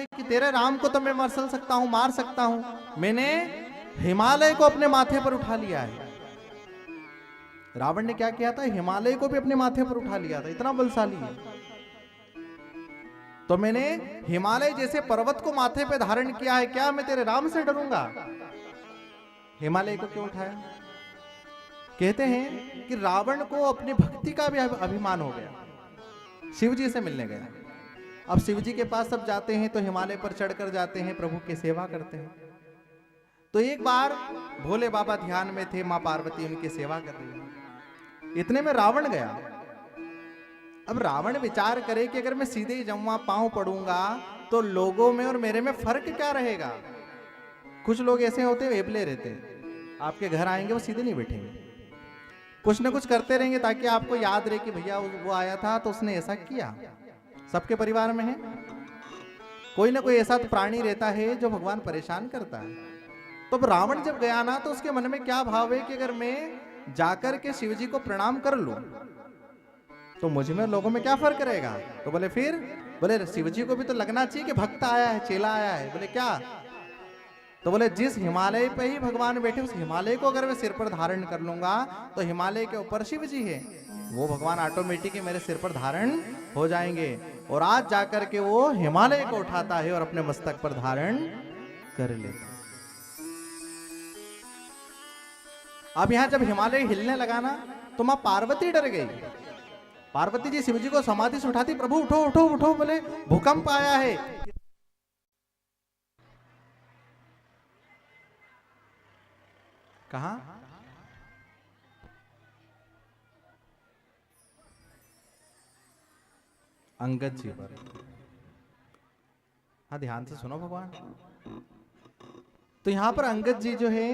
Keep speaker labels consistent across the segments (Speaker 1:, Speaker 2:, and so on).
Speaker 1: है कि तेरे राम को तो मैं मरसल सकता हूं, मार सकता हूं, मैंने हिमालय को अपने माथे पर उठा लिया है। रावण ने क्या किया था, हिमालय को भी अपने माथे पर उठा लिया था, इतना बलशाली है। तो मैंने हिमालय जैसे पर्वत को माथे पे धारण किया है, क्या मैं तेरे राम से डरूंगा? हिमालय को क्यों उठाया? कहते हैं कि रावण को अपनी भक्ति का भी अभिमान हो गया। शिव जी से मिलने गया, अब शिव जी के पास सब जाते हैं तो हिमालय पर चढ़कर जाते हैं, प्रभु की सेवा करते हैं। तो एक बार भोले बाबा ध्यान में थे, मां पार्वती उनकी सेवा कर रही है, इतने में रावण गया। अब रावण विचार करे कि अगर मैं सीधे ही जमुआ पांव पड़ूंगा तो लोगों में और मेरे में फर्क क्या रहेगा। कुछ लोग ऐसे होते हैं, एबले रहते हैं, आपके घर आएंगे वो सीधे नहीं बैठेंगे, कुछ ना कुछ करते रहेंगे ताकि आपको याद रहे कि भैया वो आया था तो उसने ऐसा किया। सबके परिवार में है कोई ना कोई ऐसा तो प्राणी रहता है जो भगवान परेशान करता है। तो अब रावण जब गया ना तो उसके मन में क्या भाव है कि अगर मैं जाकर के शिव जी को प्रणाम कर लूं तो मुझ में लोगों में क्या फर्क रहेगा। तो बोले फिर, बोले शिव जी को भी तो लगना चाहिए कि भक्त आया है, चेला आया है। बोले क्या? तो बोले जिस हिमालय पे ही भगवान बैठे उस हिमालय को अगर मैं सिर पर धारण कर लूंगा तो हिमालय के ऊपर शिव जी है, वो भगवान ऑटोमेटिक मेरे सिर पर धारण हो जाएंगे। और आज जाकर के वो हिमालय को उठाता है और अपने मस्तक पर धारण कर लेता। अब यहां जब हिमालय हिलने लगा ना तो मां पार्वती डर गई। पार्वती जी शिव जी को समाधि से उठाती, प्रभु उठो उठो उठो, बोले भूकंप आया है। कहा? अंगद जी पर। हाँ ध्यान से सुनो भगवान। तो यहां पर अंगद जी जो है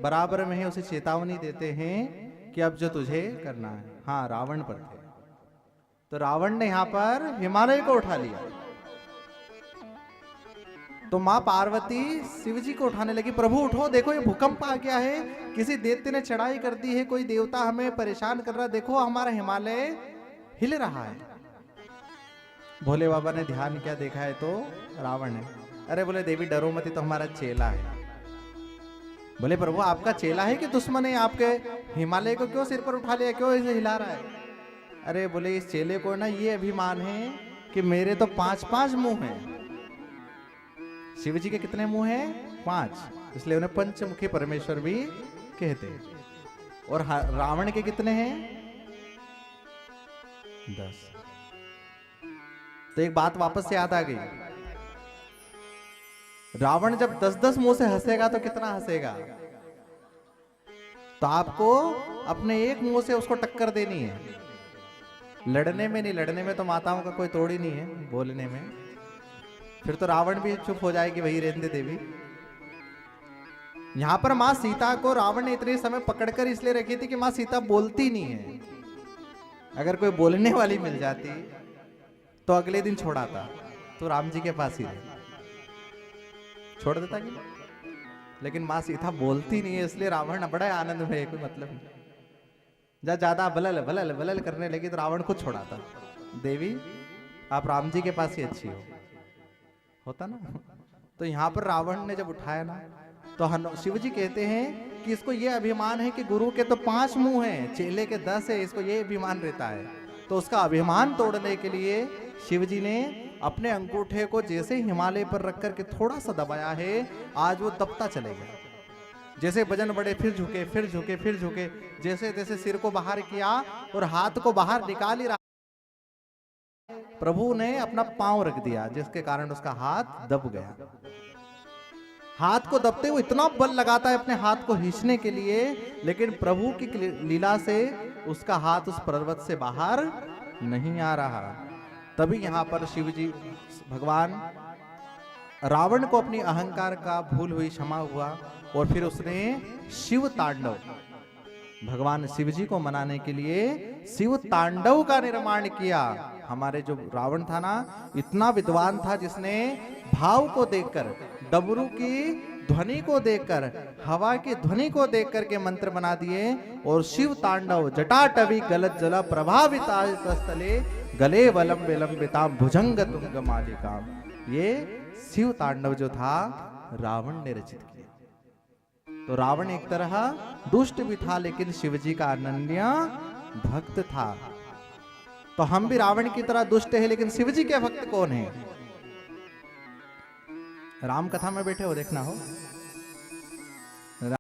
Speaker 1: बराबर में है, उसे चेतावनी देते हैं कि अब जो तुझे करना है। हाँ रावण पर थे, तो रावण ने यहां पर हिमालय को उठा लिया। तो मां पार्वती शिव जी को उठाने लगी, प्रभु उठो, देखो ये भूकंप आ गया है, किसी देवते ने चढ़ाई कर दी है, कोई देवता हमें परेशान कर रहा, देखो हमारा हिमालय हिल रहा है। भोले बाबा ने ध्यान किया, देखा है तो रावण है। अरे बोले देवी डरो मत, तो हमारा चेला है। बोले प्रभु आपका चेला है कि दुश्मन है? आपके हिमालय को क्यों सिर पर उठा लिया, क्यों इसे हिला रहा है? अरे बोले इस चेले को ना ये अभिमान है कि मेरे तो 5-5 मुंह हैं। शिव जी के कितने मुंह हैं? 5, इसलिए उन्हें पंचमुखी परमेश्वर भी कहते हैं। और रावण के कितने हैं? 10। तो एक बात वापस से याद आ गई, रावण जब 10-10 मुंह से हंसेगा तो कितना हंसेगा। तो आपको अपने एक मुंह से उसको टक्कर देनी है, लड़ने में नहीं। लड़ने में तो माताओं का कोई तोड़ ही नहीं है, बोलने में फिर तो रावण भी चुप हो जाएगी, वही रहने देवी। यहां पर मां सीता को रावण ने इतने समय पकड़कर इसलिए रखी थी कि मां सीता बोलती नहीं है। अगर कोई बोलने वाली मिल जाती तो अगले दिन छोड़ाता, तो राम जी के पास ही रहे, छोड़ देता कि। लेकिन मां सीता बोलती नहीं है, इसलिए रावण बड़ा आनंद में, कोई मतलब नहीं। जब ज्यादा बलल बलल बलल करने लगी तो रावण खुद छोड़ाता, देवी आप राम जी के पास ही अच्छी हो, होता ना। तो यहां पर रावण ने जब उठाया ना तो शिव जी कहते हैं कि इसको ये अभिमान है कि गुरु के तो 5 मुंह हैं, चेले के 10 है, इसको ये अभिमान रहता है। तो उसका अभिमान तोड़ने के लिए शिव जी ने अपने अंगूठे को जैसे हिमालय पर रख करके थोड़ा सा दबाया है, आज वो दबता चलेगा। जैसे वजन बढ़े फिर झुके फिर झुके फिर झुके, जैसे जैसे सिर को बाहर किया और हाथ को बाहर निकाल ही रहा, प्रभु ने अपना पांव रख दिया, जिसके कारण उसका हाथ दब गया। हाथ को दबते हुए इतना बल लगाता है अपने हाथ को खींचने के लिए, लेकिन प्रभु की लीला से उसका हाथ उस पर्वत से बाहर नहीं आ रहा। तभी यहां पर शिव जी भगवान रावण को अपनी अहंकार का भूल हुई क्षमा हुआ और फिर उसने शिव तांडव, भगवान शिव जी को मनाने के लिए शिव तांडव का निर्माण किया। हमारे जो रावण था ना, इतना विद्वान था जिसने भाव को देखकर, डमरू की ध्वनि को देखकर, हवा की ध्वनि को देख करके मंत्र बना दिए। और शिव तांडव जटाटवी गलत जल प्रभाविता स्थले गले वलम विलंबिता भुजंग तुंग मालिका, ये शिव तांडव जो था रावण ने रचित किया। तो रावण एक तरह दुष्ट भी था, लेकिन शिवजी का अनन्य भक्त था। तो हम भी रावण की तरह दुष्ट है, लेकिन शिवजी के भक्त कौन है? राम कथा में बैठे हो, देखना हो।